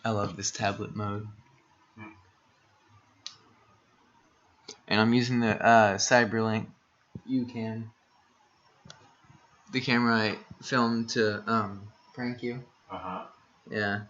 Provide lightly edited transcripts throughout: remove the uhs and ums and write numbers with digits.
I love this tablet mode. And I'm using the Cyberlink UCam, the camera I filmed to prank you. Yeah.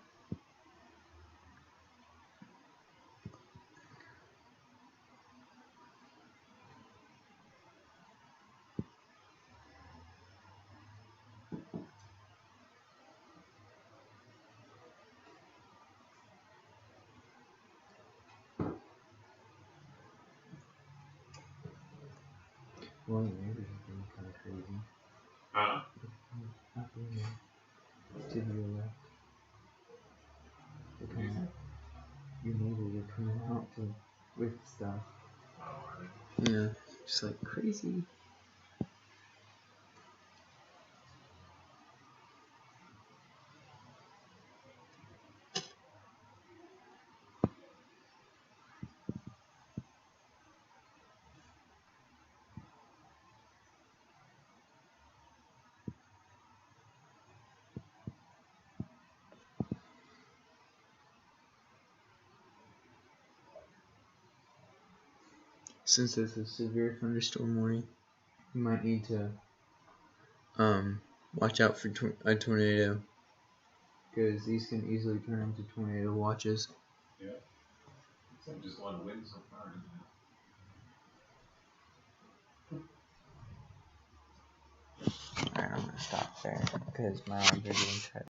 Well, your neighbors are being kind of crazy. Not really. To your left. They're coming out. Your neighbors are coming out with stuff. Yeah, just like crazy. Since it's a severe thunderstorm warning, you might need to watch out for a tornado, because these can easily turn into tornado watches. Yeah. It's like just a lot of wind so far, isn't it? Alright, I'm gonna stop there because my arms are getting tired.